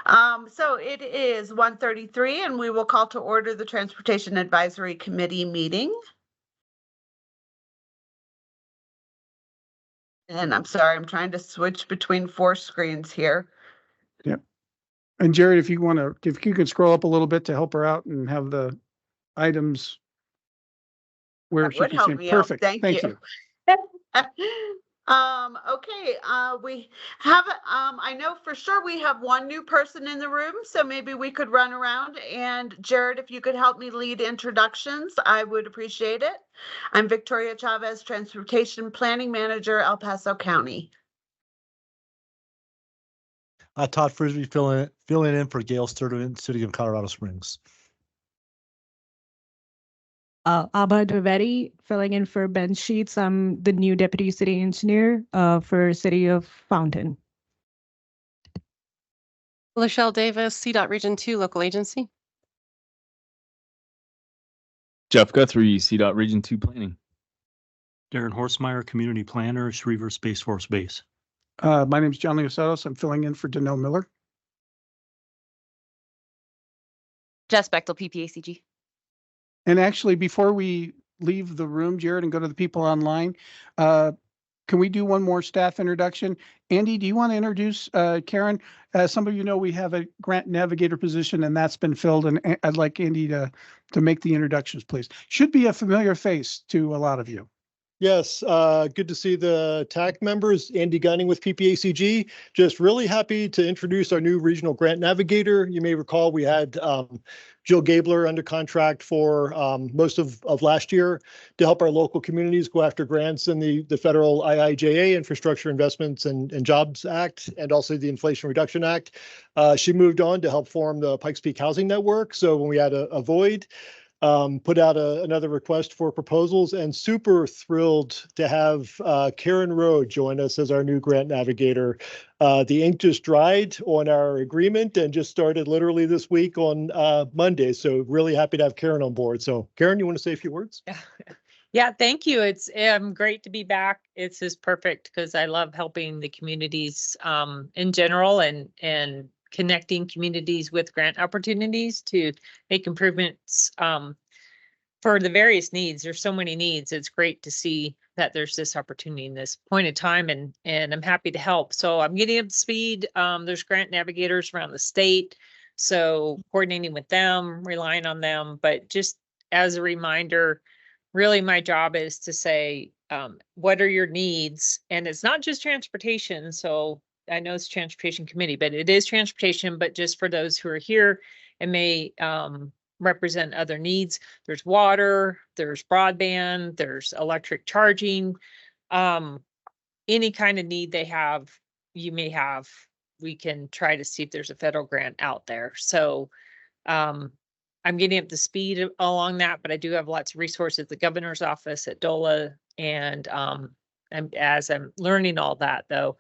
So it is 1:33, and we will call to order the Transportation Advisory Committee meeting. And I'm sorry, I'm trying to switch between 4 screens here. Yep. And Jared, if you could scroll up a little bit to help her out and have the items where That she would can help see. me out. Perfect. Thank you. Okay, we have, I know for sure we have one new person in the room, so maybe we could run around, and Jared, if you could help me lead introductions, I would appreciate it. I'm Victoria Chavez, Transportation Planning Manager, El Paso County. Todd Frisbee filling in for Gail Sturtevant, City of Colorado Springs. Abba Doveri, filling in for Ben Sheets. I'm the new Deputy City Engineer for City of Fountain. Lachelle Davis, CDOT Region 2 Local Agency. Jeff Guthrie, CDOT Region 2 Planning. Darren Horstmeyer, Community Planner, Schriever Space Force Base. My name is John Leosados. I'm filling in for Danelle Miller. Jess Bechtel, PPACG. And actually, before we leave the room, Jared, and go to the people online, can we do one more staff introduction? Andy, do you want to introduce Karen? As some of you know, we have a grant navigator position, and that's been filled. And I'd like Andy to make the introductions, please. Should be a familiar face to a lot of you. Yes, good to see the TAC members. Andy Gunning with PPACG. Just really happy to introduce our new regional grant navigator. You may recall we had Jill Gabler under contract for most of last year to help our local communities go after grants in the federal IIJA, Infrastructure Investments and Jobs Act, and also the Inflation Reduction Act. She moved on to help form the Pikes Peak Housing Network. So when we had a void, put out another request for proposals, and super thrilled to have Karen Rowe join us as our new grant navigator. The ink just dried on our agreement and just started literally this week on Monday. So really happy to have Karen on board. So Karen, you want to say a few words? Yeah, thank you. It's great to be back. It's just perfect because I love helping the communities in general and connecting communities with grant opportunities to make improvements for the various needs. There's so many needs. It's great to see that there's this opportunity in this point in time, and I'm happy to help. So I'm getting up to speed. There's grant navigators around the state, so coordinating with them, relying on them. But just as a reminder, really my job is to say, what are your needs? And it's not just transportation. So I know it's transportation committee, but it is transportation, but just for those who are here and may represent other needs. There's water, there's broadband, there's electric charging, any kind of need they have, you may have, we can try to see if there's a federal grant out there. So I'm getting up to speed along that, but I do have lots of resources at the governor's office, at DOLA, and as I'm learning all that, though,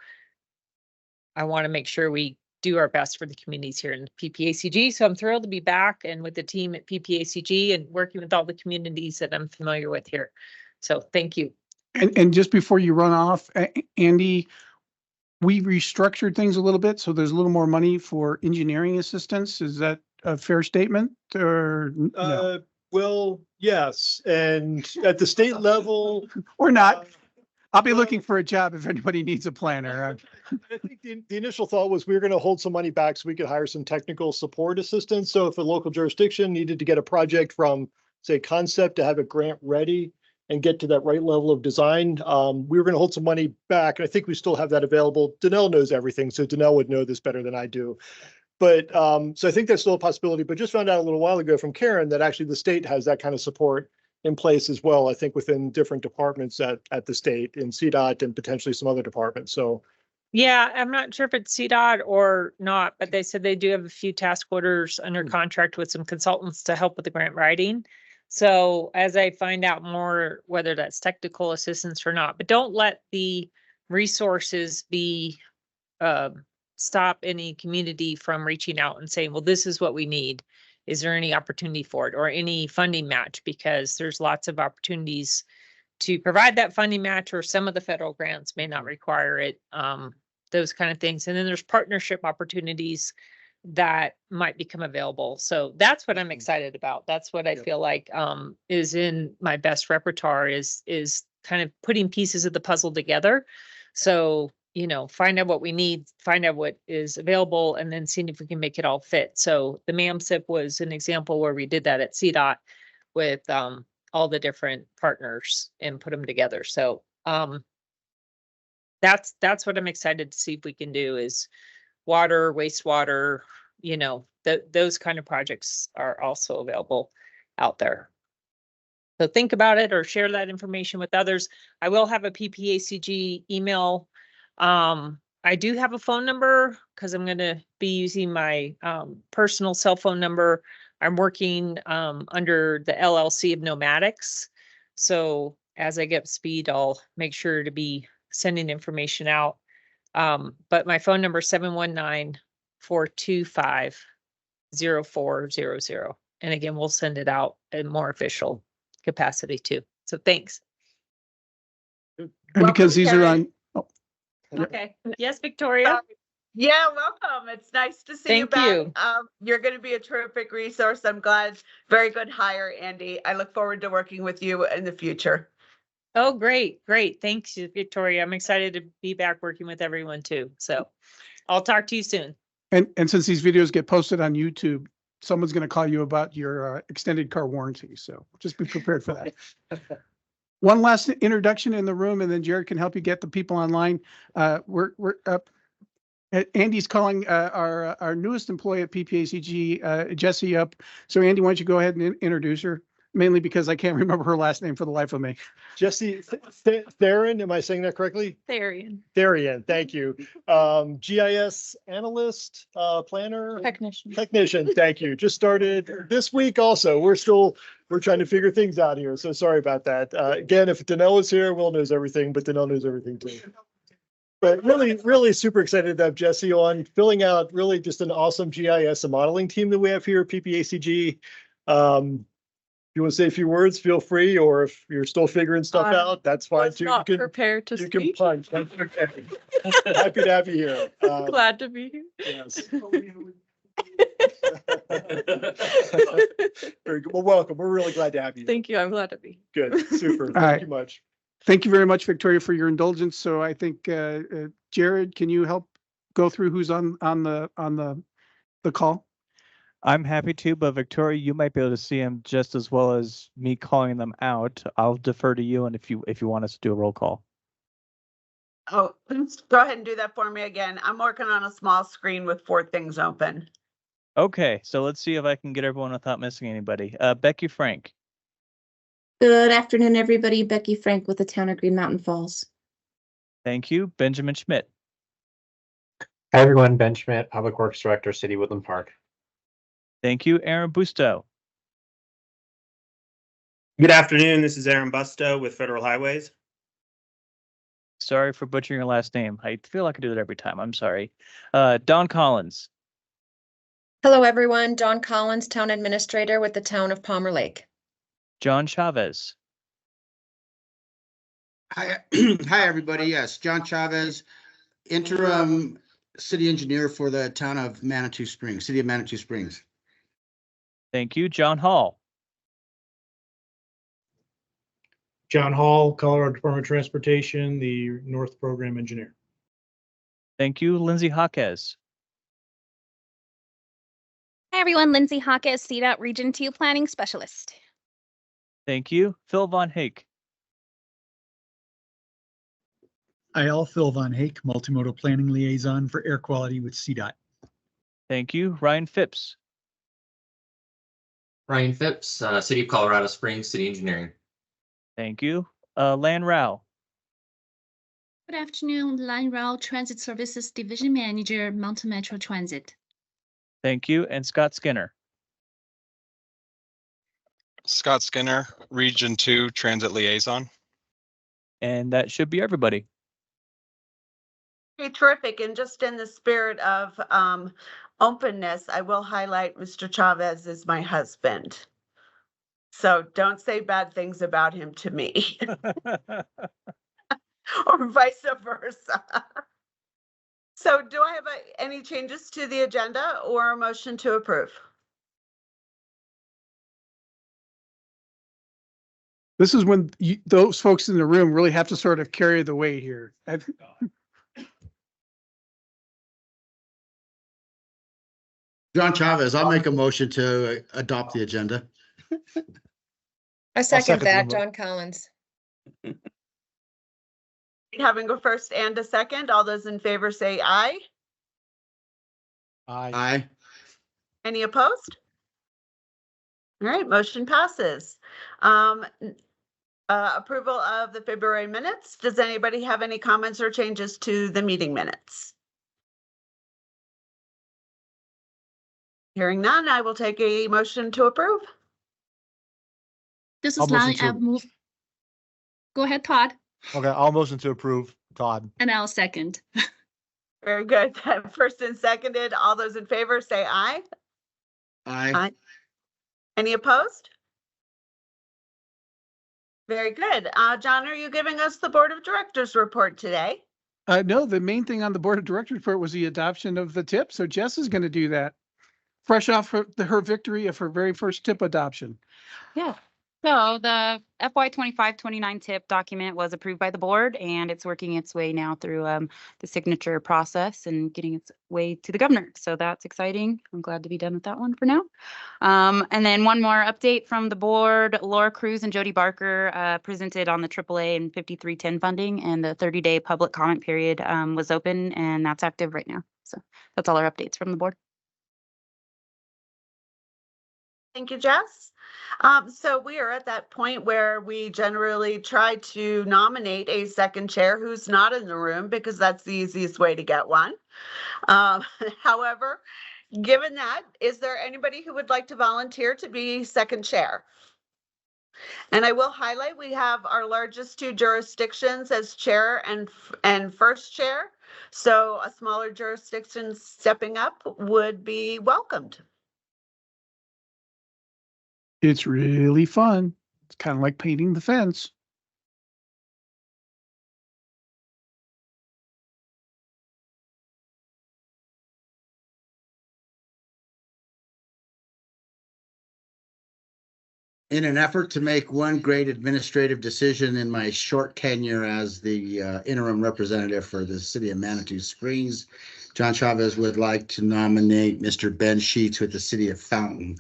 I want to make sure we do our best for the communities here in PPACG. So I'm thrilled to be back and with the team at PPACG and working with all the communities that I'm familiar with here. So thank you. And just before you run off, Andy, we restructured things a little bit, so there's a little more money for engineering assistance. Is that a fair statement, or no? Well, yes. And at the state level, or not. I'll be looking for a job if anybody needs a planner. I think the initial thought was we were going to hold some money back so we could hire some technical support assistance. So if a local jurisdiction needed to get a project from, say, concept to have a grant ready and get to that right level of design, we were going to hold some money back. And I think we still have that available. Danelle knows everything, so Danelle would know this better than I do. But so I think that's still a possibility, but just found out a little while ago from Karen that actually the state has that kind of support in place as well, I think within different departments at the state, in CDOT and potentially some other departments. So yeah, I'm not sure if it's CDOT or not, but they said they do have a few task orders under contract with some consultants to help with the grant writing. So as I find out more, whether that's technical assistance or not, but don't let the resources be stop any community from reaching out and saying, well, this is what we need. Is there any opportunity for it or any funding match? Because there's lots of opportunities to provide that funding match, or some of the federal grants may not require it, those kind of things. And then there's partnership opportunities that might become available. So that's what I'm excited about. That's what I feel like is in my best repertoire is kind of putting pieces of the puzzle together. So, you know, find out what we need, find out what is available, and then seeing if we can make it all fit. So the MAMSIP was an example where we did that at CDOT with all the different partners and put them together. So that's what I'm excited to see if we can do is water, wastewater, you know, those kind of projects are also available out there. So think about it or share that information with others. I will have a PPACG email. I do have a phone number because I'm going to be using my personal cell phone number. I'm working under the LLC of Nomadics. So as I get speed, I'll make sure to be sending information out. But my phone number is 719-425-0400. And again, we'll send it out in more official capacity too. So thanks. And because these are on, Okay. Yes, Victoria. Yeah, welcome. It's nice to see you Thank back. you. You're going to be a terrific resource. I'm glad. Very good hire, Andy. I look forward to working with you in the future. Oh, great. Great. Thanks, Victoria. I'm excited to be back working with everyone too. So I'll talk to you soon. and since these videos get posted on YouTube, someone's going to call you about your extended car warranty. So just be prepared for that. One last introduction in the room, and then Jared can help you get the people online. We're up. Andy's calling our newest employee at PPACG, Jessie, up. So Andy, why don't you go ahead and introduce her? Mainly because I can't remember her last name for the life of me. Jesse Theron, am I saying that correctly? Therian. Therian, thank you. GIS analyst, planner. Technician, thank you. Just started this week also. We're trying to figure things out here. So sorry about that. Again, if Danelle is here, Will knows everything, but Danelle knows everything too. But really super excited to have Jesse on, filling out really just an awesome GIS and modeling team that we have here at PPACG. If you want to say a few words, feel free, or if you're still figuring stuff out, that's fine too. Not prepared to you can speak. punch. That's okay. Happy to have you here. Glad to be here. Yes. Very good. Well, welcome. We're really glad to have you. Thank you. I'm glad to be here. Good. Super. All Thank right. you much. Thank you very much, Victoria, for your indulgence. So I think Jared, can you help go through who's on the call? I'm happy to, but Victoria, you might be able to see them just as well as me calling them out. I'll defer to you, and if you want us to do a roll call. Oh, go ahead and do that for me again. I'm working on a small screen with 4 things open. Okay, so let's see if I can get everyone without missing anybody. Becky Frank. Good afternoon, everybody. Becky Frank with the town of Green Mountain Falls. Thank you. Benjamin Schmidt. Hi, everyone. Ben Schmidt, Public Works Director, City Woodland Park. Thank you. Aaron Busto. Good afternoon. This is Aaron Busto with Federal Highways. Sorry for butchering your last name. I feel like I do it every time. I'm sorry. Don Collins. Hello, everyone. Dawn Collins, Town Administrator with the Town of Palmer Lake. John Chavez. Hi, hi, everybody. Yes, John Chavez, interim city engineer for the town of Manitou Springs, city of Manitou Springs. Thank you. John Hall. John Hall, Colorado Department of Transportation, the North Program Engineer. Thank you. Lindsay Jaquez. Hi, everyone. Lindsay Jaquez, CDOT Region 2 Planning Specialist. Thank you. Phil Von Hake. I'll Phil Von Hake, Multimodal Planning Liaison for Air Quality with CDOT. Thank you. Ryan Phipps. Ryan Phipps, City of Colorado Springs, City Engineering. Thank you. Lan Rao. Good afternoon, Lan Rao, Transit Services Division Manager, Mountain Metro Transit. Thank you. And Scott Skinner. Scott Skinner, Region 2 Transit Liaison. And that should be everybody. Okay, terrific. And just in the spirit of openness, I will highlight Mr. Chavez is my husband. So don't say bad things about him to me. Or vice versa. So do I have any changes to the agenda or a motion to approve? This is when those folks in the room really have to sort of carry the weight here. John Chavez, I'll make a motion to adopt the agenda. I second second that, the John Collins. Having a first and a second, all those in favor say aye. Aye. Any opposed? All right, motion passes. Approval of the February minutes. Does anybody have any comments or changes to the meeting minutes? Hearing none, I will take a motion to approve. This I'll is Lally. motion to- I'll move. Go ahead, Todd, Okay, I'll motion to approve. Todd. and I'll second. Very good. First and seconded. All those in favor say aye. Aye. Any opposed? Very good. John, are you giving us the Board of Directors report today? No, the main thing on the board of directors report was the adoption of the tip. So Jess is going to do that. Fresh off her victory of her very first tip adoption. Yeah. So the FY 25-29 tip document was approved by the board, and it's working its way now through the signature process and getting its way to the governor. So that's exciting. I'm glad to be done with that one for now. And then one more update from the board. Laura Cruz and Jody Barker presented on the AAA and 5310 funding, and the 30-day public comment period was open, and that's active right now. So that's all our updates from the board. Thank you, Jess. So we are at that point where we generally try to nominate a second chair who's not in the room, because that's the easiest way to get one. However, given that, is there anybody who would like to volunteer to be second chair? And I will highlight, we have our largest two jurisdictions as chair and first chair. So a smaller jurisdiction stepping up would be welcomed. It's really fun. It's kind of like painting the fence. In an effort to make one great administrative decision in my short tenure as the interim representative for the city of Manitou Springs, John Chavez would like to nominate Mr. Ben Sheets with the city of Fountain.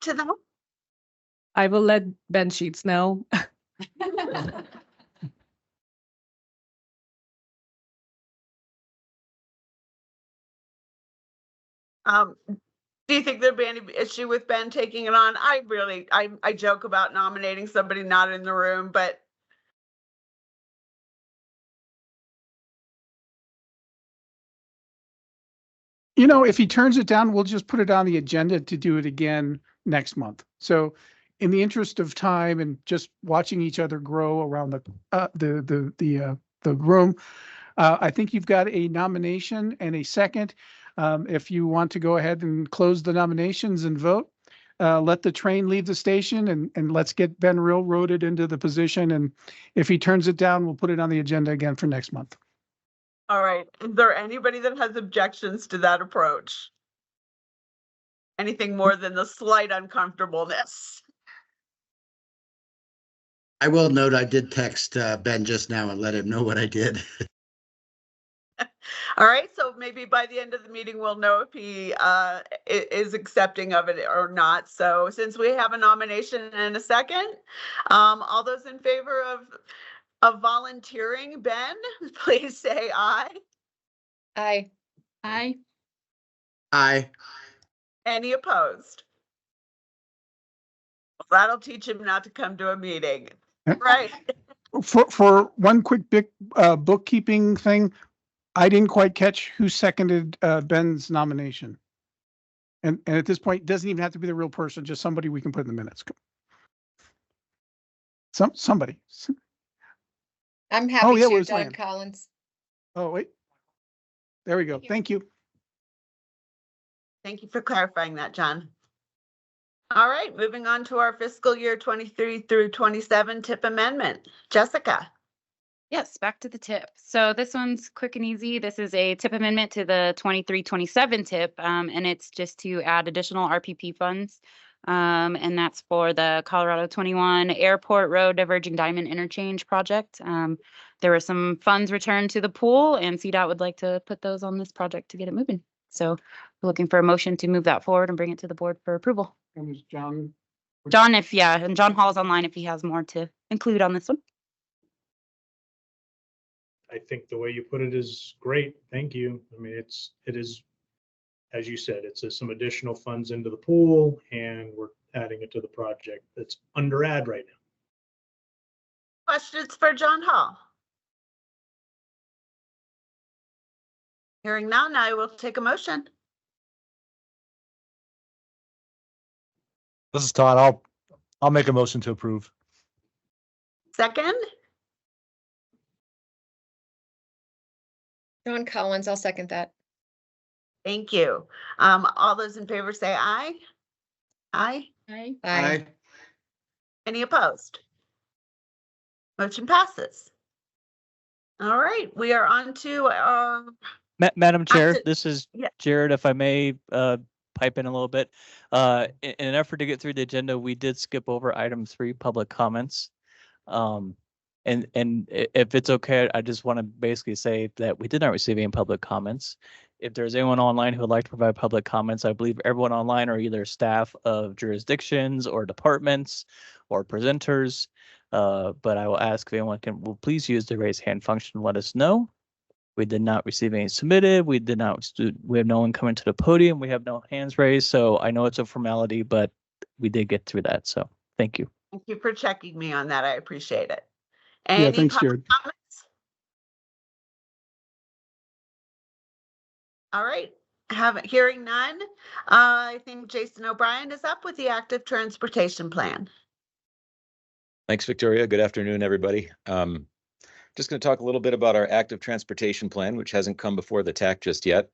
To them. I will let Ben Sheets know. Do you think there'd be any issue with Ben taking it on? I joke about nominating somebody not in the room, but You know, if he turns it down, we'll just put it on the agenda to do it again next month. So in the interest of time and just watching each other grow around the room, I think you've got a nomination and a second. If you want to go ahead and close the nominations and vote, let the train leave the station and let's get Ben railroaded into the position. And if he turns it down, we'll put it on the agenda again for next month. all right. Is there anybody that has objections to that approach? Anything more than the slight uncomfortableness? I will note I did text Ben just now and let him know what I did. All right, so maybe by the end of the meeting, we'll know if he is accepting of it or not. So since we have a nomination and a second, all those in favor of volunteering Ben, please say aye. Aye. Aye. Aye. Any opposed? Well, that'll teach him not to come to a meeting. Right. For one quick big bookkeeping thing, I didn't quite catch who seconded Ben's nomination. And at this point, it doesn't even have to be the real person, just somebody we can put in the minutes. Somebody. I'm happy Oh, yeah, to, where's John Lan? Collins. Oh, wait. There we go. Thank you. Thank you for clarifying that, John. All right, moving on to our fiscal year 23 through 27 tip amendment. Jessica. Yes, back to the tip. So this one's quick and easy. This is a tip amendment to the 23-27 tip, and it's just to add additional RPP funds. And that's for the Colorado 21 Airport Road Diverging Diamond Interchange project. There were some funds returned to the pool, and CDOT would like to put those on this project to get it moving. So we're looking for a motion to move that forward and bring it to the board for approval. And was John? John, and John Hall's online if he has more to include on this one. I think the way you put it is great. Thank you. I mean, it is, as you said, it's some additional funds into the pool and we're adding it to the project that's under ad right now. Questions for John Hall? Hearing none, I will take a motion. This is Todd. I'll make a motion to approve. Second, John Collins, I'll second that. thank you. All those in favor say aye. Aye. Aye. Aye. Any opposed? Motion passes. All right, we are on to Madam Chair, Acti- this is yeah. Jared, if I may pipe in a little bit. In an effort to get through the agenda, we did skip over item 3, public comments. And if it's okay, I just want to basically say that we did not receive any public comments. If there's anyone online who would like to provide public comments, I believe everyone online are either staff of jurisdictions or departments or presenters. But I will ask if anyone will please use the raise hand function and let us know. We did not receive any submitted. We have no one coming to the podium. We have no hands raised. So I know it's a formality, but we did get through that. So thank you. Thank you for checking me on that. I appreciate it. Yeah, Any thanks, public Jared. comments? All right, hearing none. I think Jason O'Brien is up with the active transportation plan. Thanks, Victoria. Good afternoon, everybody. Just going to talk a little bit about our active transportation plan, which hasn't come before the TAC just yet.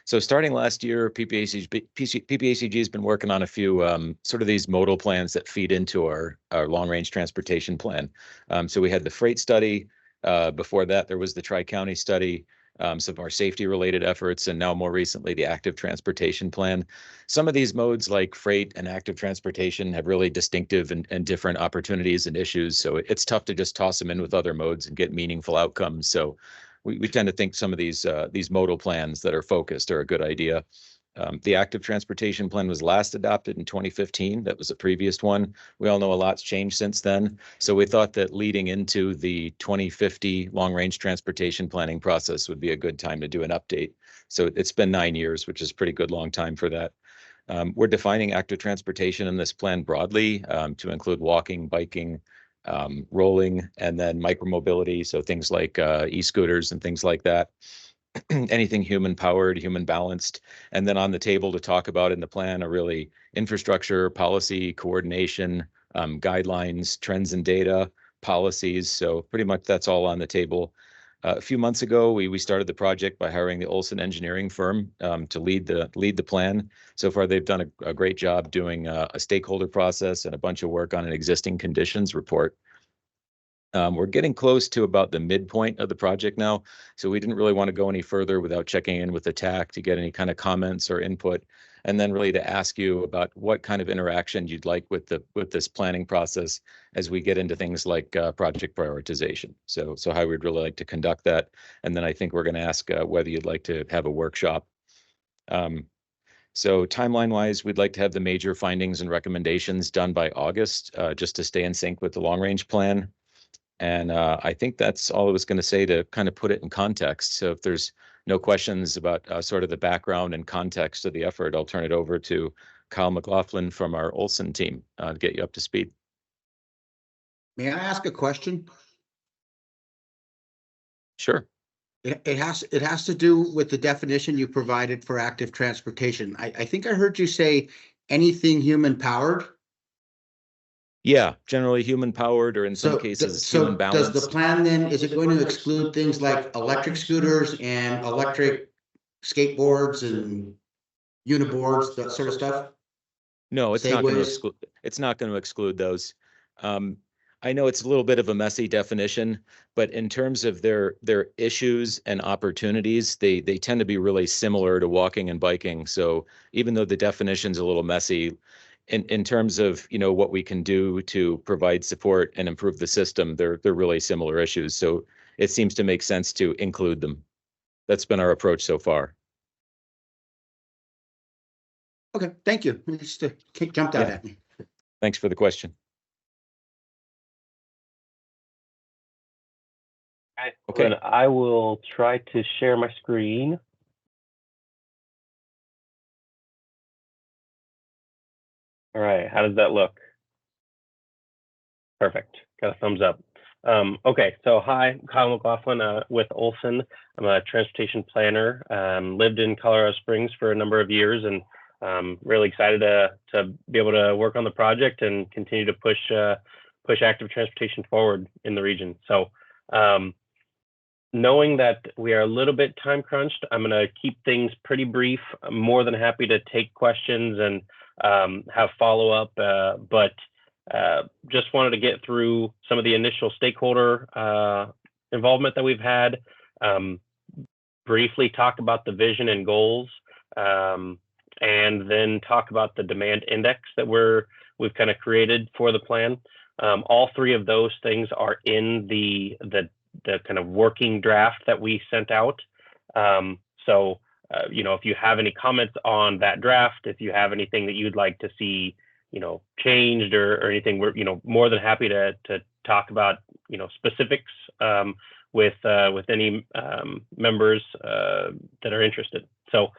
So starting last year, PPACG has been working on a few sort of these modal plans that feed into our long-range transportation plan. So we had the freight study. Before that, there was the Tri-County study, some of our safety-related efforts, and now more recently, the active transportation plan. Some of these modes like freight and active transportation have really distinctive and different opportunities and issues. So it's tough to just toss them in with other modes and get meaningful outcomes. So we tend to think some of these modal plans that are focused are a good idea. The active transportation plan was last adopted in 2015. That was the previous one. We all know a lot's changed since then. So we thought that leading into the 2050 long-range transportation planning process would be a good time to do an update. So it's been 9 years, which is a pretty good long time for that. We're defining active transportation in this plan broadly to include walking, biking, rolling, and then micromobility. So things like e-scooters and things like that. Anything human powered, human balanced. And then on the table to talk about in the plan are really infrastructure, policy, coordination, guidelines, trends and data, policies. So pretty much that's all on the table. A few months ago, we started the project by hiring the Olson engineering firm to lead the plan. So far, they've done a great job doing a stakeholder process and a bunch of work on an existing conditions report. We're getting close to about the midpoint of the project now, so we didn't really want to go any further without checking in with the TAC to get any kind of comments or input, and then really to ask you about what kind of interaction you'd like with this planning process as we get into things like project prioritization. So how we'd really like to conduct that, and then I think we're going to ask whether you'd like to have a workshop. So timeline-wise, we'd like to have the major findings and recommendations done by August, just to stay in sync with the long-range plan. And I think that's all I was going to say to kind of put it in context. So if there's no questions about sort of the background and context of the effort, I'll turn it over to Kyle McLaughlin from our Olson team to get you up to speed. May I ask a question? Sure. It has to do with the definition you provided for active transportation. I think I heard you say anything human powered. Yeah, generally human powered, or in some cases human balanced. Does the plan then, is it going to exclude things like electric scooters and electric skateboards and uniboards, that sort of stuff? No, it's not going to Segways? exclude, it's not going to exclude those. I know it's a little bit of a messy definition, but in terms of their issues and opportunities, they tend to be really similar to walking and biking. So even though the definition's a little messy, in terms of, you know, what we can do to provide support and improve the system, they're really similar issues. So it seems to make sense to include them. That's been our approach so far. Okay, thank you. It just jumped out Yeah. at me. Thanks for the question. Okay. And I will try to share my screen. All right, how does that look? Perfect, got a thumbs up. Okay, so hi, I'm Kyle McLaughlin with Olson. I'm a transportation planner, lived in Colorado Springs for a number of years, and really excited to be able to work on the project and continue to push active transportation forward in the region. So knowing that we are a little bit time crunched, I'm going to keep things pretty brief. I'm more than happy to take questions and have follow up, but just wanted to get through some of the initial stakeholder involvement that we've had, briefly talk about the vision and goals, and then talk about the demand index that we've kind of created for the plan. All three of those things are in the kind of working draft that we sent out. So, you know, if you have any comments on that draft, if you have anything that you'd like to see, you know, changed or anything, we're, you know, more than happy to talk about, you know, specifics with any members that are interested. So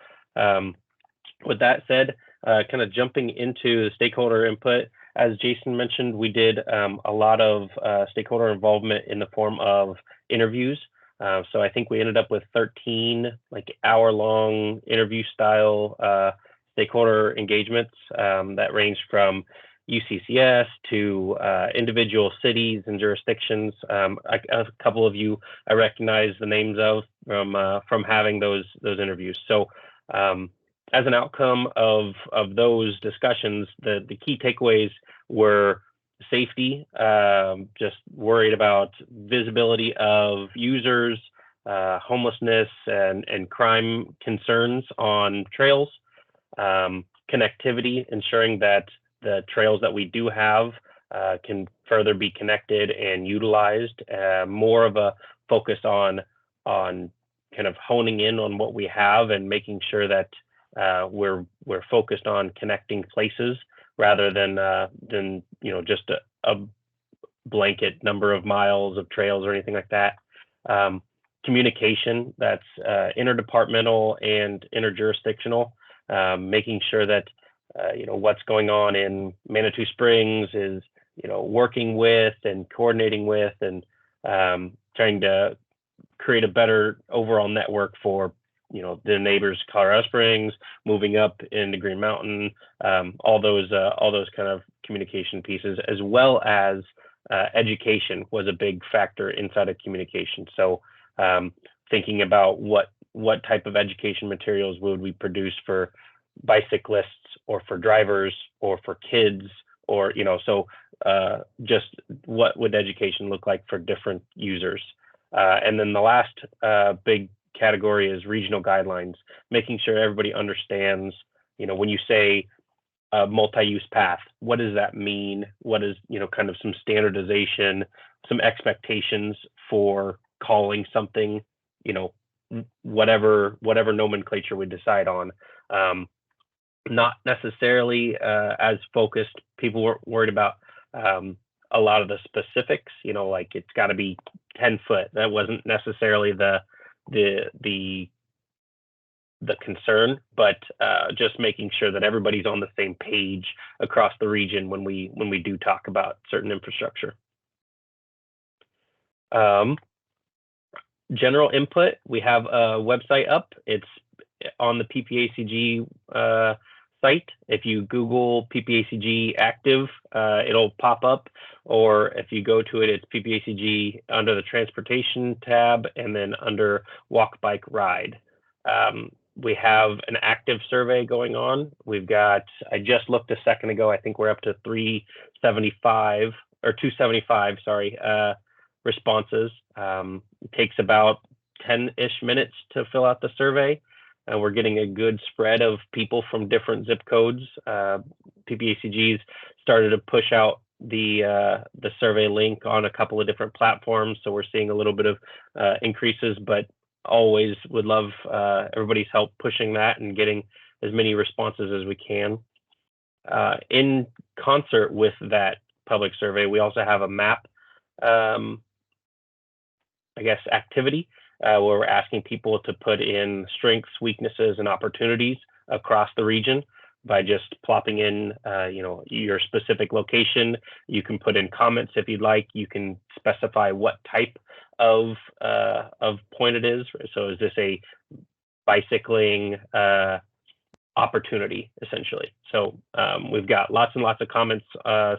with that said, kind of jumping into the stakeholder input, as Jason mentioned, we did a lot of stakeholder involvement in the form of interviews. So I think we ended up with 13 like hour-long interview style stakeholder engagements that ranged from UCCS to individual cities and jurisdictions. A couple of you I recognize the names of from having those interviews. So as an outcome of those discussions, the key takeaways were safety, just worried about visibility of users, homelessness and crime concerns on trails, connectivity, ensuring that the trails that we do have can further be connected and utilized, more of a focus on kind of honing in on what we have and making sure that we're focused on connecting places rather than you know, just a blanket number of miles of trails or anything like that. Communication that's interdepartmental and interjurisdictional, making sure that you know, what's going on in Manitou Springs is, you know, working with and coordinating with and trying to create a better overall network for, you know, the neighbors, Colorado Springs, moving up into Green Mountain, all those kind of communication pieces, as well as education was a big factor inside of communication. So thinking about what type of education materials would we produce for bicyclists or for drivers or for kids, or, you know, so just what would education look like for different users. And then the last big category is regional guidelines, making sure everybody understands, you know, when you say multi-use path, what does that mean? What is, you know, kind of some standardization, some expectations for calling something, you know, whatever nomenclature we decide on. Not necessarily as focused. People were worried about a lot of the specifics, you know, like it's got to be 10 foot. That wasn't necessarily the concern, but just making sure that everybody's on the same page across the region when we do talk about certain infrastructure. General input, we have a website up. It's on the PPACG site. If you Google PPACG active, it'll pop up, or if you go to it, it's PPACG under the transportation tab and then under walk, bike, ride. We have an active survey going on. We've got, I just looked a second ago, I think we're up to 375 or 275, sorry, responses. It takes about 10-ish minutes to fill out the survey. And we're getting a good spread of people from different zip codes. PPACG's started to push out the survey link on a couple of different platforms. So we're seeing a little bit of increases, but always would love everybody's help pushing that and getting as many responses as we can. In concert with that public survey, we also have a map, I guess, activity where we're asking people to put in strengths, weaknesses, and opportunities across the region by just plopping in, your specific location. You can put in comments if you'd like. You can specify what type of point it is. So is this a bicycling opportunity, essentially? So we've got lots and lots of comments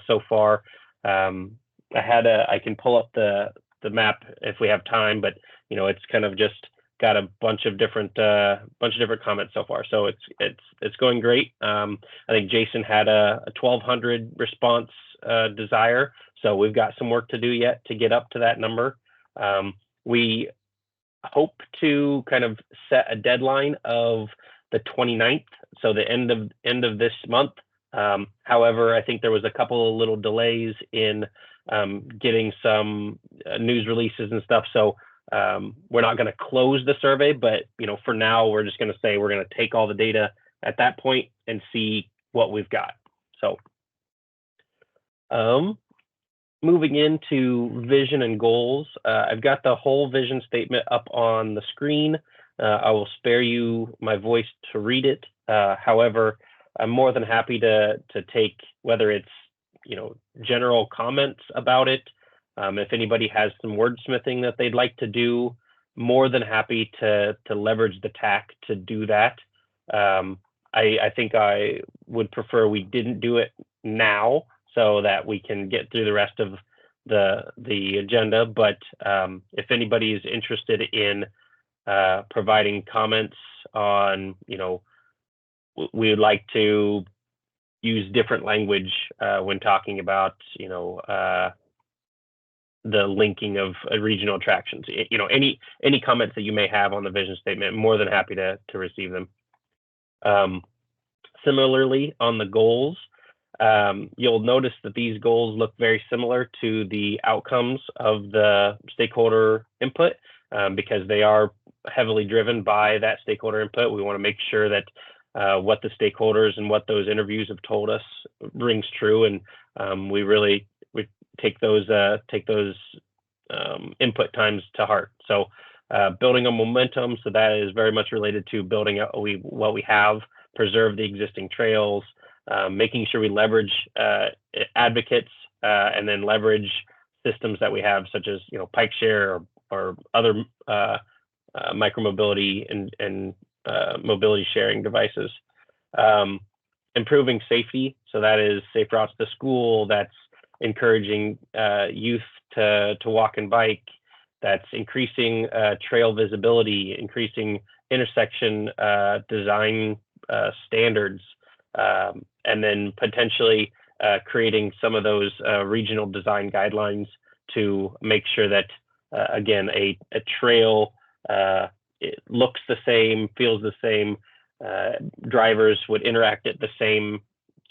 so far. I can pull up the map if we have time, but it's kind of just got a bunch of different comments so far. So it's going great. I think Jason had a 1,200 response desire. So we've got some work to do yet to get up to that number. We hope to kind of set a deadline of the 29th, so the end of this month. However, I think there was a couple of little delays in getting some news releases and stuff. So we're not going to close the survey, but for now, we're just going to say we're going to take all the data at that point and see what we've got. So moving into vision and goals, I've got the whole vision statement up on the screen. I will spare you my voice to read it. However, I'm more than happy to take whether it's general comments about it. If anybody has some wordsmithing that they'd like to do, more than happy to leverage the TAC to do that. I think I would prefer we didn't do it now so that we can get through the rest of the agenda. But if anybody is interested in providing comments on, we would like to use different language when talking about, the linking of regional attractions. Any comments that you may have on the vision statement, more than happy to receive them. Similarly, on the goals, you'll notice that these goals look very similar to the outcomes of the stakeholder input because they are heavily driven by that stakeholder input. We want to make sure that what the stakeholders and what those interviews have told us rings true, and we take those input times to heart. So building a momentum, so that is very much related to building what we have, preserve the existing trails, making sure we leverage advocates and then leverage systems that we have, such as Pikes Share or other micromobility and mobility sharing devices. Improving safety, so that is safe routes to school, that's encouraging youth to walk and bike, that's increasing trail visibility, increasing intersection design standards, and then potentially creating some of those regional design guidelines to make sure that, again, a trail it looks the same, feels the same, drivers would interact at the same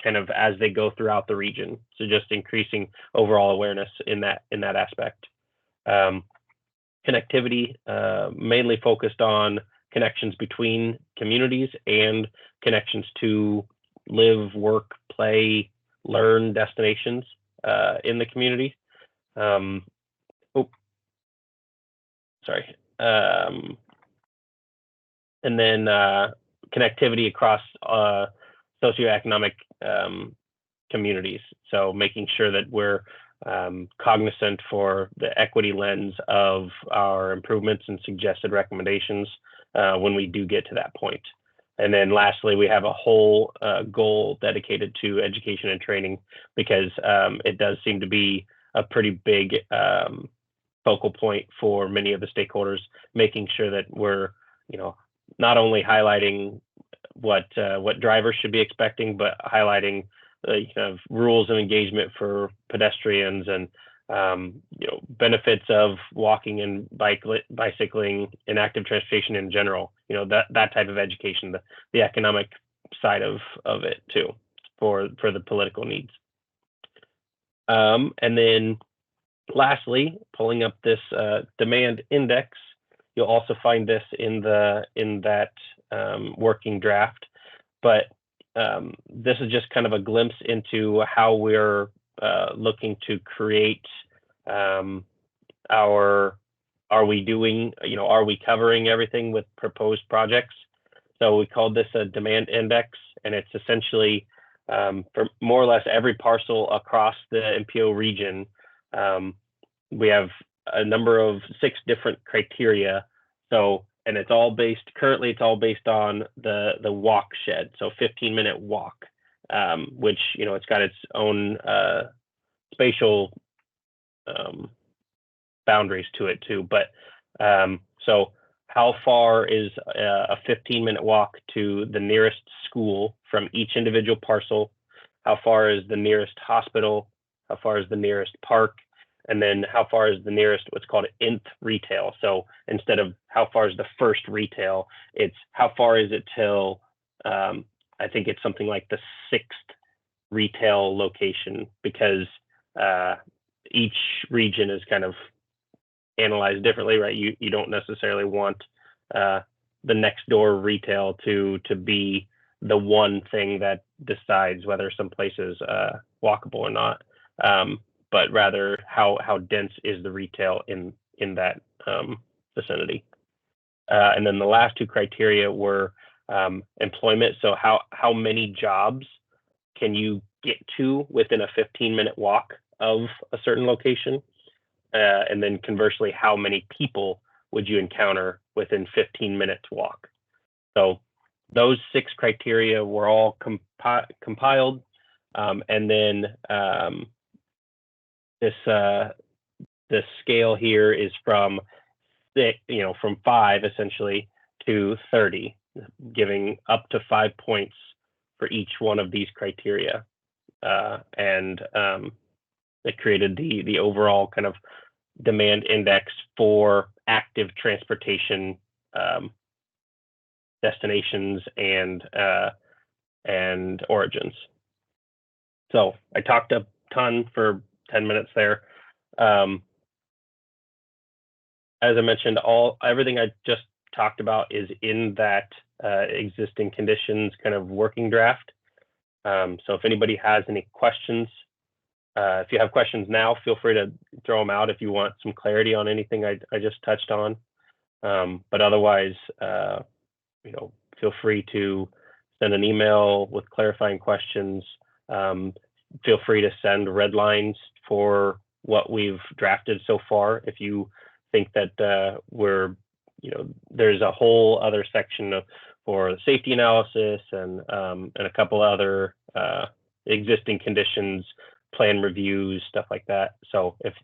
kind of as they go throughout the region. So just increasing overall awareness in that aspect. Connectivity, mainly focused on connections between communities and connections to live, work, play, learn destinations in the community. And then connectivity across socioeconomic communities. So making sure that we're cognizant for the equity lens of our improvements and suggested recommendations when we do get to that point. And then lastly, we have a whole goal dedicated to education and training because it does seem to be a pretty big focal point for many of the stakeholders, making sure that we're, not only highlighting what drivers should be expecting, but highlighting the kind of rules of engagement for pedestrians and benefits of walking and bicycling and active transportation in general. That type of education, the economic side of it too, for the political needs. And then lastly, pulling up this demand index, you'll also find this in that working draft, but this is just kind of a glimpse into how we're looking to create are we covering everything with proposed projects? So we called this a demand index, and it's essentially for more or less every parcel across the MPO region. We have a number of 6 different criteria. So, and currently it's all based on the walk shed. So 15-minute walk, which, it's got its own spatial boundaries to it too. But so how far is a 15-minute walk to the nearest school from each individual parcel? How far is the nearest hospital? How far is the nearest park? And then how far is the nearest what's called nth retail? So instead of how far is the first retail, it's how far is it till I think it's something like the 6th retail location, because each region is kind of analyzed differently, right? You don't necessarily want the next door retail to be the one thing that decides whether some place is walkable or not, but rather how dense is the retail in that vicinity. And then the last 2 criteria were employment. So how many jobs can you get to within a 15-minute walk of a certain location? And then conversely, how many people would you encounter within 15 minutes walk? So those 6 criteria were all compiled. And then this scale here is from 5 essentially to 30, giving up to 5 points for each one of these criteria. And it created the overall kind of demand index for active transportation destinations and origins. So I talked a ton for 10 minutes there. As I mentioned, everything I just talked about is in that existing conditions kind of working draft. So if anybody has any questions, if you have questions now, feel free to throw them out if you want some clarity on anything I just touched on. But otherwise, feel free to send an email with clarifying questions. Feel free to send red lines for what we've drafted so far. If you think that there's a whole other section for safety analysis and a couple other existing conditions, plan reviews, stuff like that. So if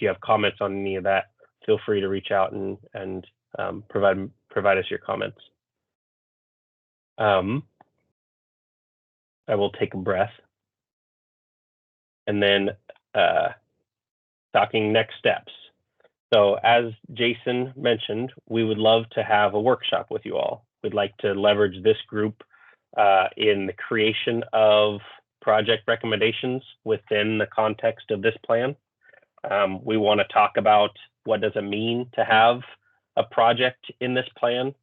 you have comments on any of that, feel free to reach out and provide us your comments. I will take a breath. And then talking next steps. So as Jason mentioned, we would love to have a workshop with you all. We'd like to leverage this group in the creation of project recommendations within the context of this plan. We want to talk about what does it mean to have a project in this plan.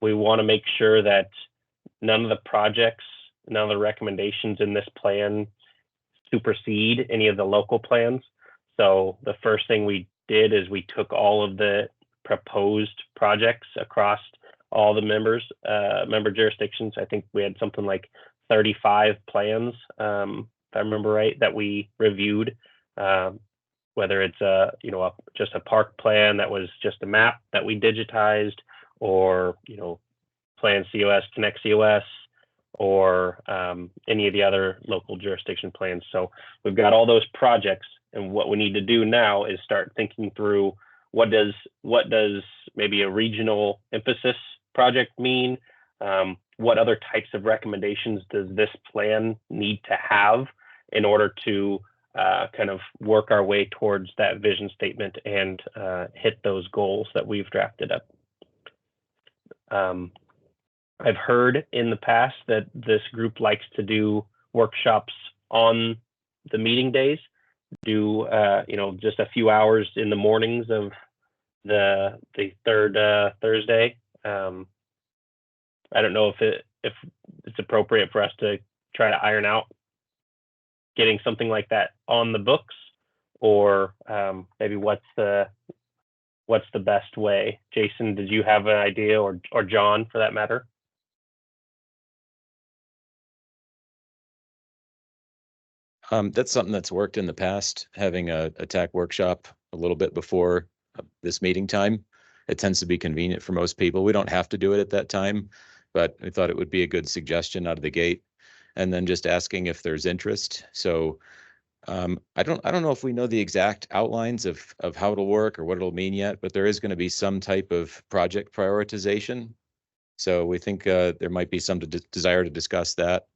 We want to make sure that none of the recommendations in this plan supersede any of the local plans. So the first thing we did is we took all of the proposed projects across all the member jurisdictions. I think we had something like 35 plans, if I remember right, that we reviewed. Whether it's just a park plan that was just a map that we digitized, or Plan COS, Connect COS, or any of the other local jurisdiction plans. So we've got all those projects, and what we need to do now is start thinking through what does maybe a regional emphasis project mean? What other types of recommendations does this plan need to have in order to kind of work our way towards that vision statement and hit those goals that we've drafted up? I've heard in the past that this group likes to do workshops on the meeting days, do just a few hours in the mornings of the third Thursday. I don't know if it's appropriate for us to try to iron out getting something like that on the books, or maybe what's the best way. Jason, did you have an idea, or John for that matter? That's something that's worked in the past, having a TAC workshop a little bit before this meeting time. It tends to be convenient for most people. We don't have to do it at that time, but I thought it would be a good suggestion out of the gate. And then just asking if there's interest. So I don't know if we know the exact outlines of how it'll work or what it'll mean yet, but there is going to be some type of project prioritization. So we think there might be some desire to discuss that,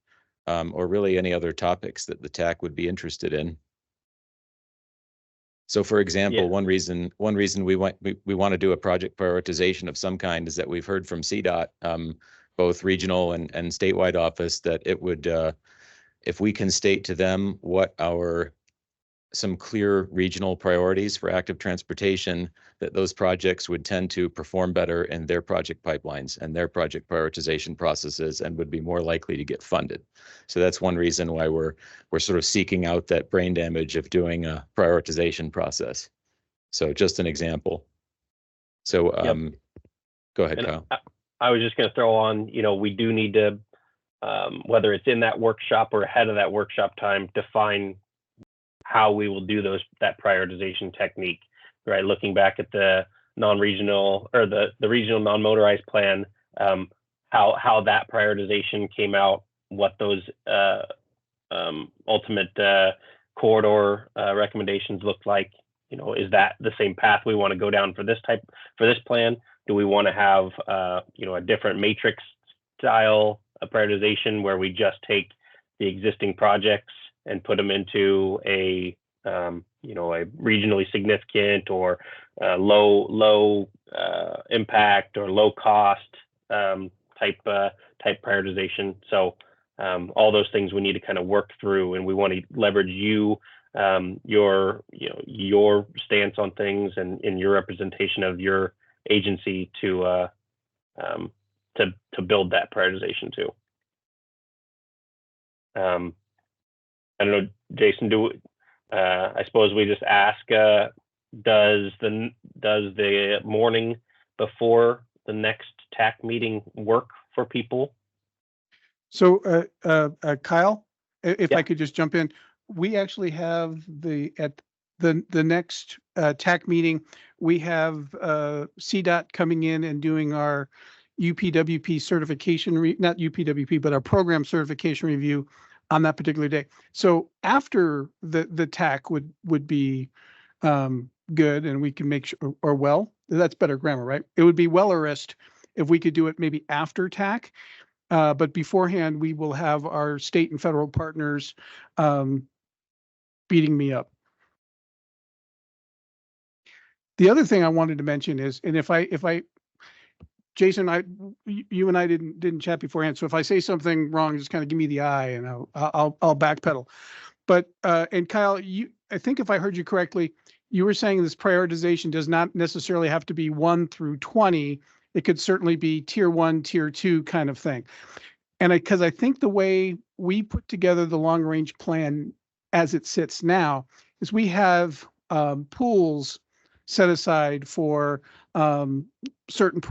or really any other topics that the TAC would be interested in. So, for example, one reason we want to do a project prioritization of some kind is that we've heard from CDOT, both regional and statewide office, that it would, if we can state to them what some clear regional priorities for active transportation, that those projects would tend to perform better in their project pipelines and their project prioritization processes, and would be more likely to get funded. So that's one reason why we're sort of seeking out that brain damage of doing a prioritization process. So just an example. So go ahead, Kyle. I was just going to throw on, we do need to, whether it's in that workshop or ahead of that workshop time, define how we will do that prioritization technique, right? Looking back at the non-regional or the regional non-motorized plan, how that prioritization came out, what those ultimate corridor recommendations looked like. Is that the same path we want to go down for this plan? Do we want to have a different matrix style prioritization where we just take the existing projects and put them into a regionally significant or low impact or low cost type prioritization? So all those things we need to kind of work through, and we want to leverage your stance on things and your representation of your agency to build that prioritization too. I don't know, Jason, I suppose we just ask, does the morning before the next TAC meeting work for people? So Kyle, if I could just jump in, we actually have at the next TAC meeting, we have CDOT coming in and doing our UPWP certification, not UPWP, but our program certification review on that particular day. So after the TAC would be good, and we can make sure, or that's better grammar, right? It would be wellerist if we could do it maybe after TAC. But beforehand, we will have our state and federal partners beating me up. The other thing I wanted to mention is, and if I, Jason, you and I didn't chat beforehand, so if I say something wrong, just kind of give me the eye, and I'll backpedal. But and Kyle, I think if I heard you correctly, you were saying this prioritization does not necessarily have to be 1 through 20. It could certainly be tier 1, tier 2 kind of thing. And because I think the way we put together the long range plan as it sits now is we have pools set aside for certain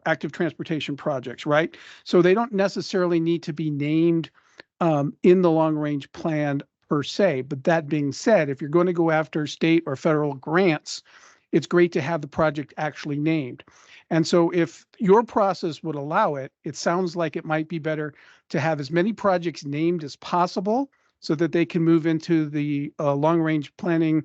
active transportation projects, right? So they don't necessarily need to be named in the long range plan per se. But that being said, if you're going to go after state or federal grants, it's great to have the project actually named. And so if your process would allow it, it sounds like it might be better to have as many projects named as possible so that they can move into the long range planning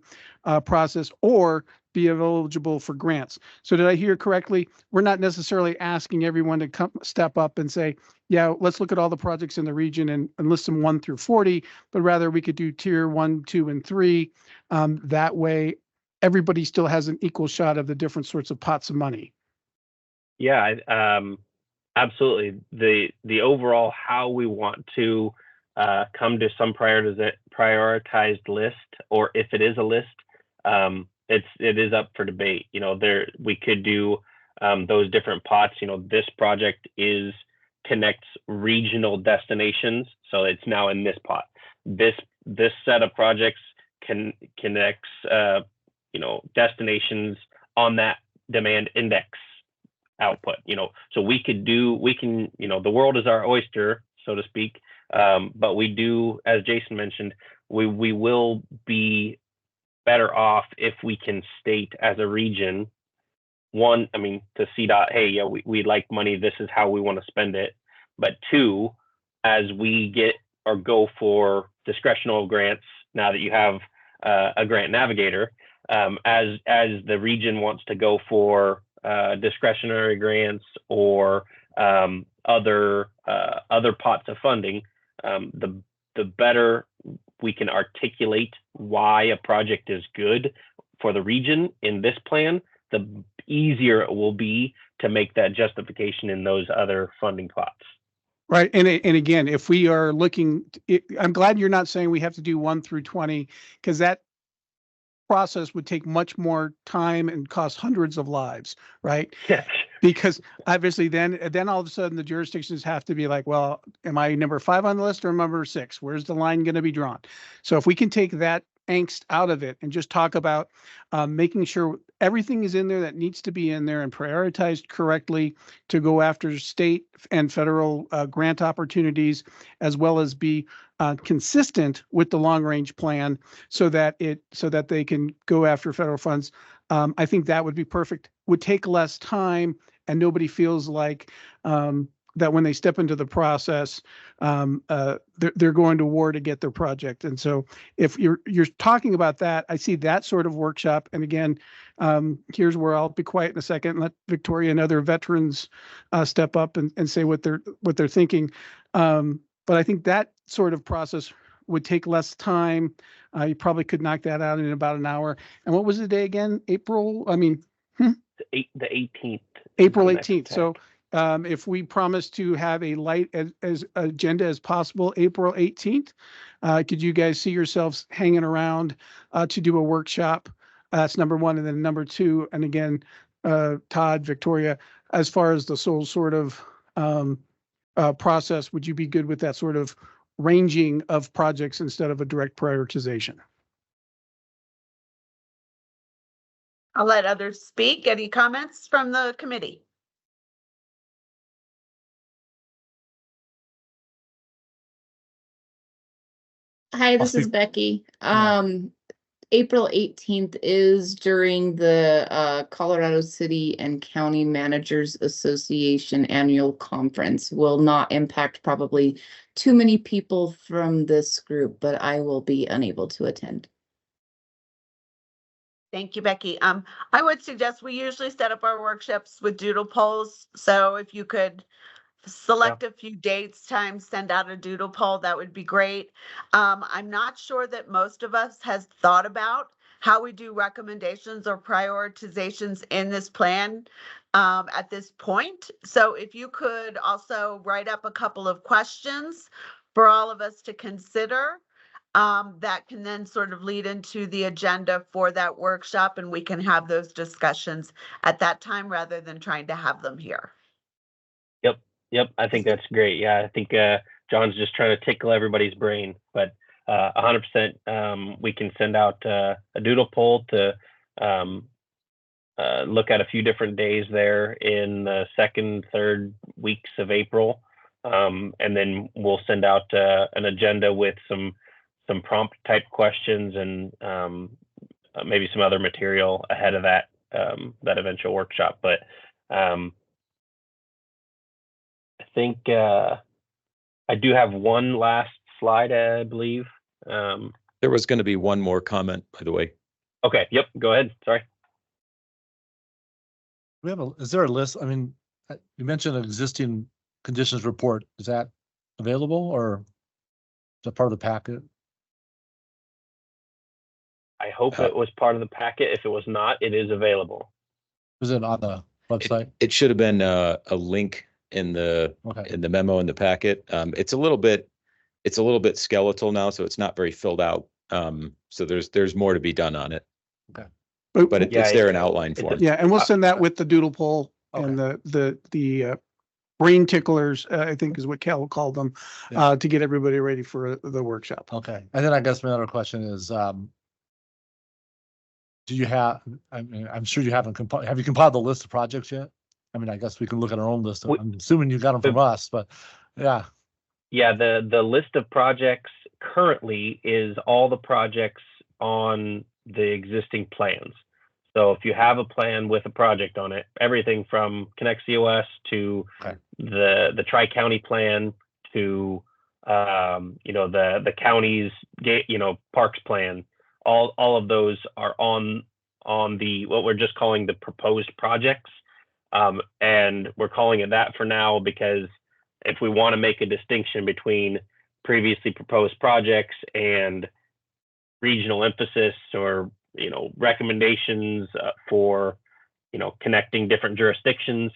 process, or be eligible for grants. So did I hear correctly? We're not necessarily asking everyone to come step up and say, yeah, let's look at all the projects in the region and list them 1 through 40, but rather we could do tier 1, 2, and 3. That way, everybody still has an equal shot of the different sorts of pots of money. Yeah, absolutely. The overall how we want to come to some prioritized list, or if it is a list, it is up for debate. You know, we could do those different pots. You know, this project connects regional destinations, so it's now in this pot. This set of projects connects destinations on that demand index output. You know, so we can, the world is our oyster, so to speak. But we do, as Jason mentioned, we will be better off if we can state as a region, one, I mean, to CDOT, hey, yeah, we like money, this is how we want to spend it. But two, as we get or go for discretional grants, now that you have a grant navigator, as the region wants to go for discretionary grants or other pots of funding, the better we can articulate why a project is good for the region in this plan, the easier it will be to make that justification in those other funding pots. Right. And again, if we are looking, I'm glad you're not saying we have to do 1 through 20, because that process would take much more time and cost hundreds of lives, right? Yes. Because obviously then all of a sudden the jurisdictions have to be like, well, am I number 5 on the list or number 6? Where's the line going to be drawn? So if we can take that angst out of it and just talk about making sure everything is in there that needs to be in there and prioritized correctly to go after state and federal grant opportunities, as well as be consistent with the long range plan so that they can go after federal funds. I think that would be perfect. Would take less time, and nobody feels like that when they step into the process, they're going to war to get their project. And so if you're talking about that, I see that sort of workshop. And again, here's where I'll be quiet in a second and let Victoria and other veterans step up and say what they're thinking. But I think that sort of process would take less time. You probably could knock that out in about an hour. And what was the day again? The 18th. April 18th. So if we promise to have a light as agenda as possible, April 18th, could you guys see yourselves hanging around to do a workshop? That's number one. And then number two, and again, Todd, Victoria, as far as the sole sort of process, would you be good with that sort of ranging of projects instead of a direct prioritization? I'll let others speak. Any comments from the committee? Hi, this is Becky. April 18th is during the Colorado City and County Managers Association annual conference. Will not impact probably too many people from this group, but I will be unable to attend. Thank you, Becky. I would suggest we usually set up our workshops with doodle polls. So if you could select a few dates, times, send out a doodle poll, that would be great. I'm not sure that most of us has thought about how we do recommendations or prioritizations in this plan at this point. So if you could also write up a couple of questions for all of us to consider, that can then sort of lead into the agenda for that workshop, and we can have those discussions at that time rather than trying to have them here. Yep, I think that's great. Yeah, I think John's just trying to tickle everybody's brain, but 100% we can send out a doodle poll to look at a few different days there in the 2nd, 3rd weeks of April. And then we'll send out an agenda with some prompt type questions and maybe some other material ahead of that eventual workshop. But I think I do have one last slide, I believe. There was going to be one more comment, by the way. Okay. Yep. Go ahead. Sorry. we have is there a list? I mean, you mentioned an existing conditions report. Is that available or is that part of the packet? I hope it was part of the packet. If it was not, it is available. Is it on the website? It should have been a link in the memo in the packet. It's a little bit skeletal now, so it's not very filled out. So there's more to be done on it. Okay. But it's there in outline form. Yeah, and we'll send that with the doodle poll and the brain ticklers, I think is what Cal called them, to get everybody ready for the workshop. Okay. And then I guess my other question is, do you have, I mean, I'm sure you haven't have you compiled the list of projects yet? I mean, I guess we can look at our own list. I'm assuming you got them from us, but yeah. Yeah, the list of projects currently is all the projects on the existing plans. So if you have a plan with a project on it, everything from Connect COS to the Tri-County plan to the county's parks plan, all of those are on the what we're just calling the proposed projects. And we're calling it that for now because if we want to make a distinction between previously proposed projects and regional emphasis or recommendations for connecting different jurisdictions,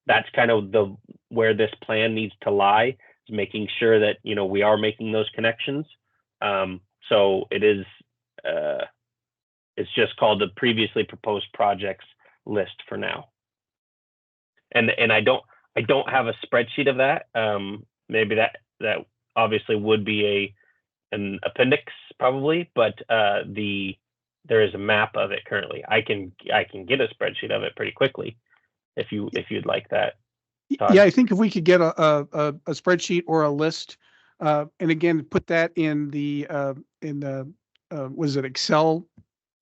that's kind of where this plan needs to lie, is making sure that we are making those connections. So it is it's just called the previously proposed projects list for now. And I don't have a spreadsheet of that. Maybe that obviously would be an appendix probably, but there is a map of it currently. I can get a spreadsheet of it pretty quickly if you'd like that, Todd. Yeah, I think if we could get a spreadsheet or a list, and again put that in the was it Excel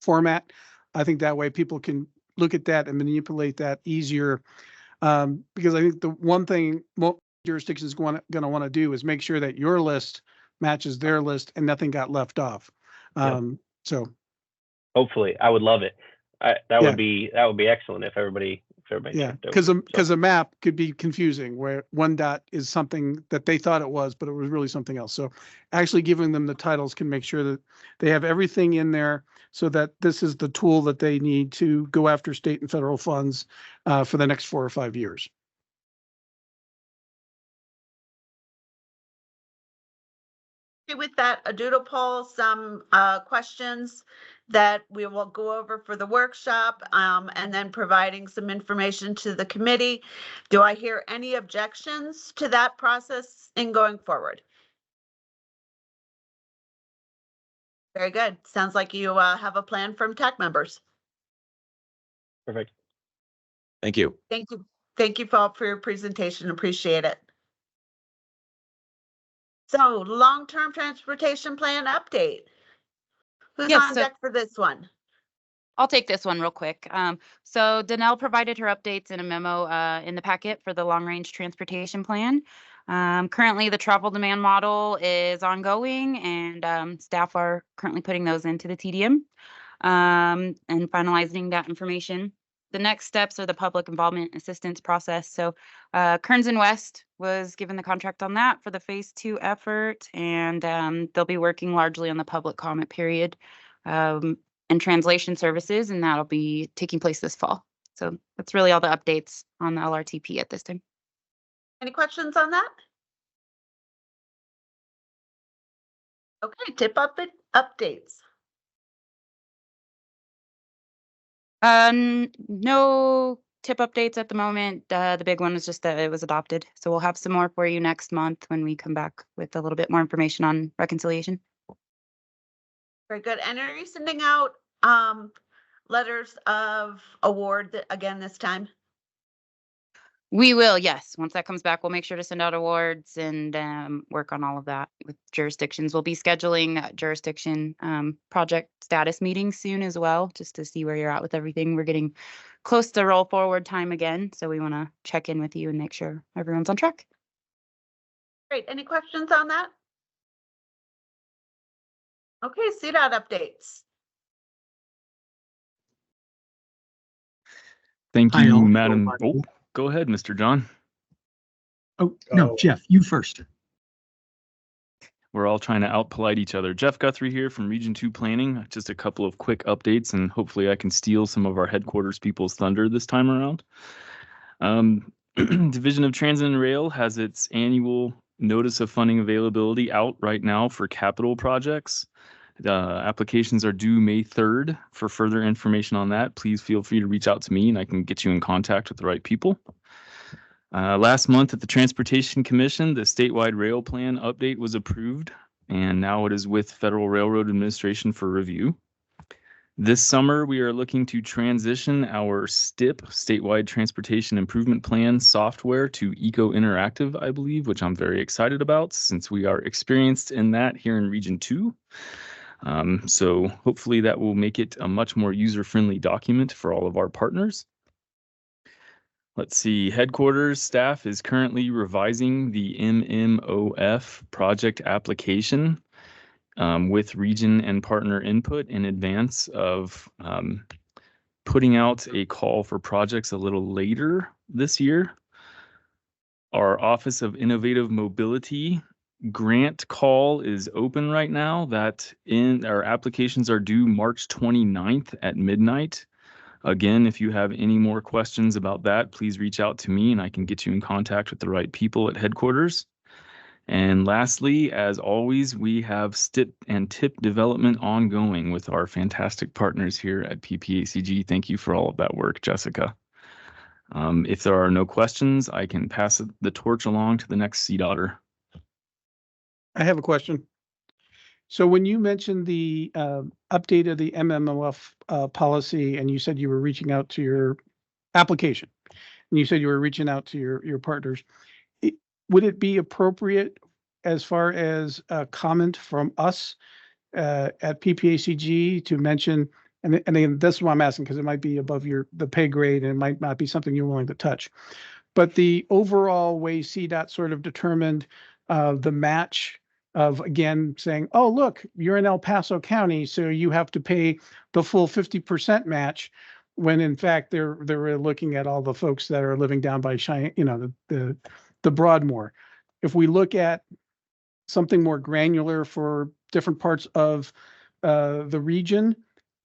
format? I think that way people can look at that and manipulate that easier. Because I think the one thing most jurisdictions going to want to do is make sure that your list matches their list and nothing got left off. So hopefully, I would love it. That would be excellent if everybody. Yeah, because a map could be confusing where one dot is something that they thought it was, but it was really something else. So actually giving them the titles can make sure that they have everything in there so that this is the tool that they need to go after state and federal funds for the next 4 or 5 years. With that, a doodle poll, some questions that we will go over for the workshop, and then providing some information to the committee. Do I hear any objections to that process in going forward? Very good. Sounds like you have a plan from TAC members. Perfect. Thank you. Thank you. Thank you, Paul, for your presentation. Appreciate it. So long-term transportation plan update. Who's on deck for this one? I'll take this one real quick. So Danelle provided her updates in a memo in the packet for the long-range transportation plan. Currently, the travel demand model is ongoing, and staff are currently putting those into the TDM and finalizing that information. The next steps are the public involvement assistance process. So Kearns and West was given the contract on that for the phase 2 effort, and they'll be working largely on the public comment period and translation services, and that'll be taking place this fall. So that's really all the updates on the LRTP at this time. Any questions on that? Okay, tip updates. No tip updates at the moment. The big one was just that it was adopted. So we'll have some more for you next month when we come back with a little bit more information on reconciliation. Very good. And are you sending out letters of award again this time? We will, yes. Once that comes back, we'll make sure to send out awards and work on all of that with jurisdictions. We'll be scheduling jurisdiction project status meetings soon as well, just to see where you're at with everything. We're getting close to roll forward time again, so we want to check in with you and make sure everyone's on track. Great. Any questions on that? Okay, CDOT updates. Thank Hi, you, all. Madam. Oh, go ahead, Mr. John. Oh, no, Jeff, you first. We're all trying to out-polite each other. Jeff Guthrie here from Region 2 Planning. Just a couple of quick updates, and hopefully I can steal some of our headquarters people's thunder this time around. Division of Transit and Rail has its annual notice of funding availability out right now for capital projects. Applications are due May 3rd. For further information on that, please feel free to reach out to me and I can get you in contact with the right people. Last month at the Transportation Commission, the statewide rail plan update was approved, and now it is with Federal Railroad Administration for review. This summer, we are looking to transition our STIP, Statewide Transportation Improvement Plan software to Eco Interactive, I believe, which I'm very excited about since we are experienced in that here in Region 2. So hopefully that will make it a much more user-friendly document for all of our partners. Let's see, headquarters staff is currently revising the MMOF project application with region and partner input in advance of putting out a call for projects a little later this year. Our Office of Innovative Mobility grant call is open right now. Our applications are due March 29th at midnight. Again, if you have any more questions about that, please reach out to me and I can get you in contact with the right people at headquarters. And lastly, as always, we have STIP and TIP development ongoing with our fantastic partners here at PPACG. Thank you for all of that work, Jessica. If there are no questions, I can pass the torch along to the next CDOTer. I have a question. So when you mentioned the update of the MMOF policy, and you said you were reaching out to your application, and you said you were reaching out to your partners, would it be appropriate as far as a comment from us at PPACG to mention, and again, this is why I'm asking, because it might be above the pay grade and it might not be something you're willing to touch, but the overall way CDOT sort of determined the match of, again, saying, oh, look, you're in El Paso County, so you have to pay the full 50% match, when in fact they're looking at all the folks that are living down by Cheyenne, the Broadmoor. If we look at something more granular for different parts of the region,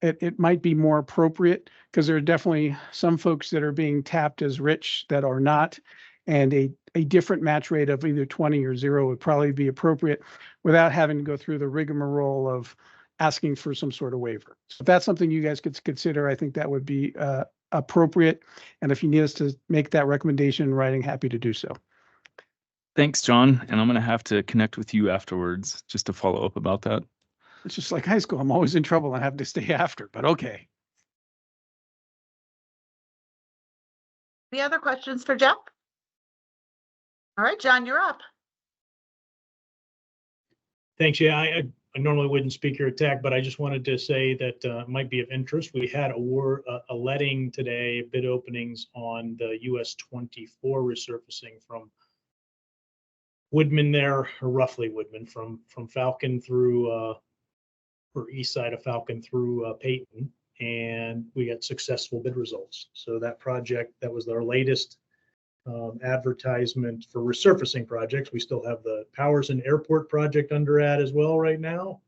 it might be more appropriate, because there are definitely some folks that are being tapped as rich that are not, and a different match rate of either 20 or 0 would probably be appropriate without having to go through the rigmarole of asking for some sort of waiver. So if that's something you guys could consider, I think that would be appropriate. And if you need us to make that recommendation in writing, happy to do so. Thanks, John. And I'm going to have to connect with you afterwards just to follow up about that. It's just like high school. I'm always in trouble and have to stay after, but okay. Any other questions for Jeff? All right, John, you're up. Thanks. Yeah, I normally wouldn't speak your attack, but I just wanted to say that might be of interest. We had a letting today, bid openings on the US 24 resurfacing from Woodman there, or roughly Woodman, from Falcon through, or east side of Falcon through Peyton, and we got successful bid results. So that project, that was our latest advertisement for resurfacing projects. We still have the Powers and Airport project under ad as well right now,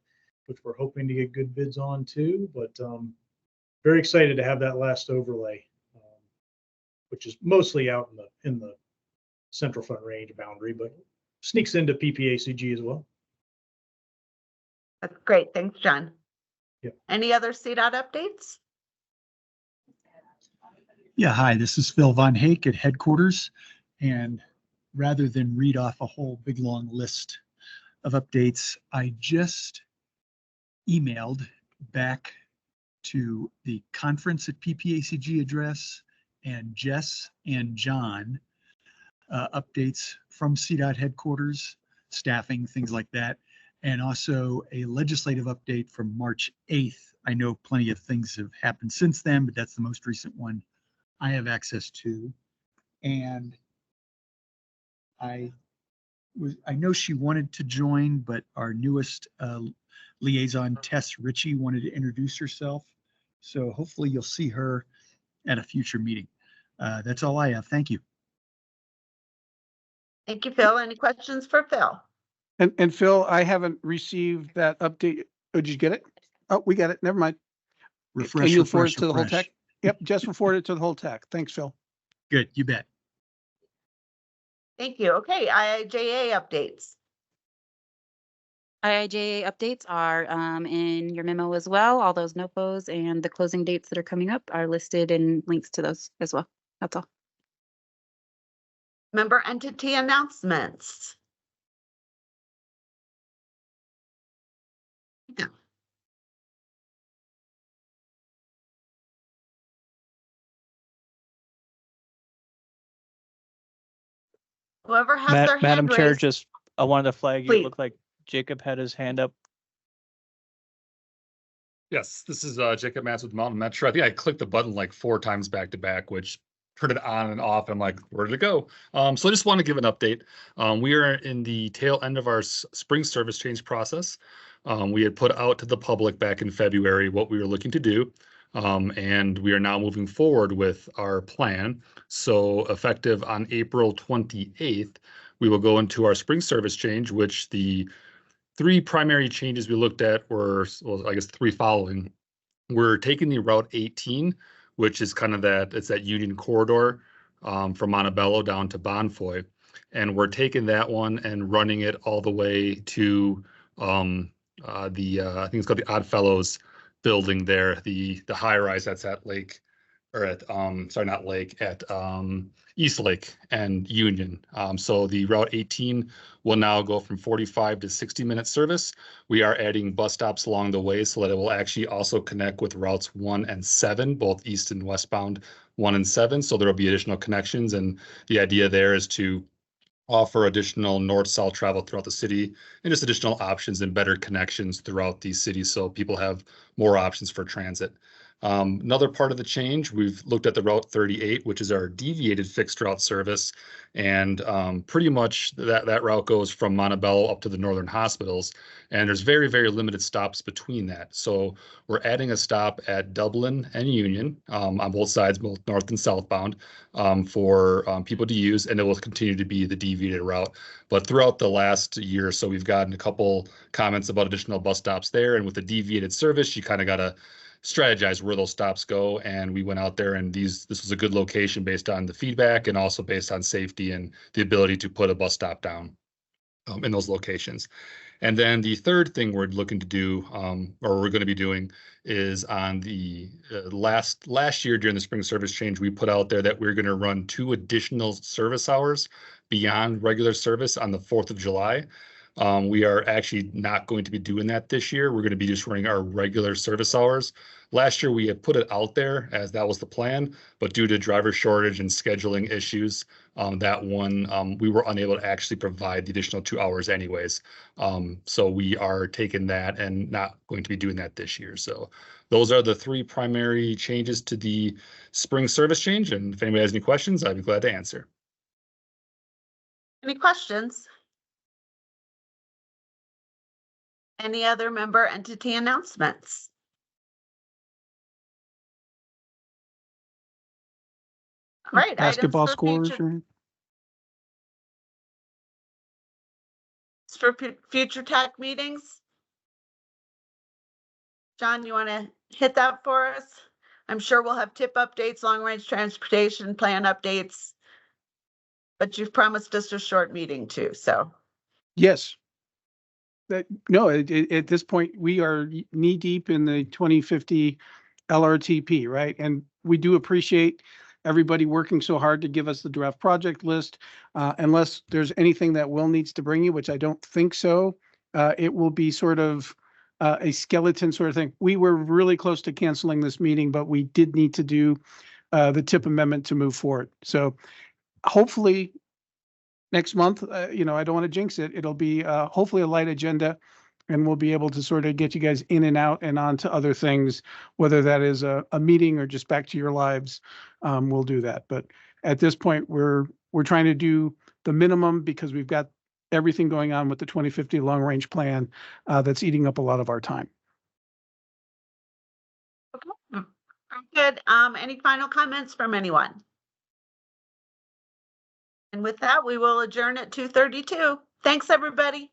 which we're hoping to get good bids on too. But very excited to have that last overlay, which is mostly out in the Central Front Range boundary, but sneaks into PPACG as well. That's great. Thanks, John. Yep. Any other CDOT updates? Yeah, hi, this is Phil Von Hake at headquarters. And rather than read off a whole big long list of updates, I just emailed back to the conference at PPACG address and Jess and John updates from CDOT headquarters, staffing, things like that, and also a legislative update from March 8th. I know plenty of things have happened since then, but that's the most recent one I have access to. And I know she wanted to join, but our newest liaison, Tess Ritchie, wanted to introduce herself. So hopefully you'll see her at a future meeting. That's all I have. Thank you. Thank you, Phil. Any questions for Phil? And Phil, I haven't received that update. Oh, did you get it? Oh, we got it. Never mind. Refresh, Can you refresh, forward it to the whole refresh. tech? Yep, just forward it to the whole tech. Thanks, Phil. Good, you bet. Thank you. Okay, IIJA updates. IIJA updates are in your memo as well. All those NOFOs and the closing dates that are coming up are listed and links to those as well. That's all. Member entity announcements. Yeah. Whoever has their Madam hand Chair, raised. just, I wanted to flag you. It Please. looked like Jacob had his hand up. Yes, this is Jacob Matz with Mountain Metro. I think I clicked the button like 4 times back to back, which turned it on and off. I'm like, where did it go? So I just want to give an update. We are in the tail end of our spring service change process. We had put out to the public back in February what we were looking to do. And we are now moving forward with our plan. So effective on April 28th, we will go into our spring service change, which the 3 primary changes we looked at were, well, I guess 3 following. We're taking the Route 18, which is kind of it's that Union corridor from Montebello down to Bonfoy. And we're taking that one and running it all the way to I think it's called the Oddfellows building there, the high rise that's at Lake, or at sorry, not Lake, at East Lake and Union. So the Route 18 will now go from 45 to 60-minute service. We are adding bus stops along the way so that it will actually also connect with routes 1 and 7, both east and westbound 1 and 7. So there will be additional connections. And the idea there is to offer additional north-south travel throughout the city and just additional options and better connections throughout these cities so people have more options for transit. Another part of the change, we've looked at the Route 38, which is our deviated fixed route service. And pretty much that route goes from Montebello up to the northern hospitals. And there's very, very limited stops between that. So we're adding a stop at Dublin and Union on both sides, both north and southbound, for people to use. And it will continue to be the deviated route. But throughout the last year or so, we've gotten a couple comments about additional bus stops there. And with the deviated service, you kind of got to strategize where those stops go. And we went out there, and this was a good location based on the feedback and also based on safety and the ability to put a bus stop down in those locations. And then the third thing we're looking to do, or we're going to be doing, is on the last year during the spring service change, we put out there that we're going to run 2 additional service hours beyond regular service on the 4th of July. We are actually not going to be doing that this year. We're going to be just running our regular service hours. Last year, we had put it out there as that was the plan, but due to driver shortage and scheduling issues, we were unable to actually provide the additional 2 hours anyways. So we are taking that and not going to be doing that this year. So those are the 3 primary changes to the spring service change. And if anybody has any questions, I'd be glad to answer. Any questions? Any other member entity announcements? All right. Basketball scores. For future tech meetings. John, you want to hit that for us? I'm sure we'll have tip updates, long range transportation plan updates, but you've promised us a short meeting too, so. Yes. No, at this point, we are knee deep in the 2050 LRTP, right? And we do appreciate everybody working so hard to give us the draft project list. Unless there's anything that Will needs to bring you, which I don't think so, it will be sort of a skeleton sort of thing. We were really close to canceling this meeting, but we did need to do the tip amendment to move forward. So hopefully next month, I don't want to jinx it. It'll be hopefully a light agenda, and we'll be able to sort of get you guys in and out and on to other things, whether that is a meeting or just back to your lives. We'll do that. But at this point, we're trying to do the minimum because we've got everything going on with the 2050 long range plan that's eating up a lot of our time. Okay. Good. Any final comments from anyone? And with that, we will adjourn at 2:32. Thanks, everybody.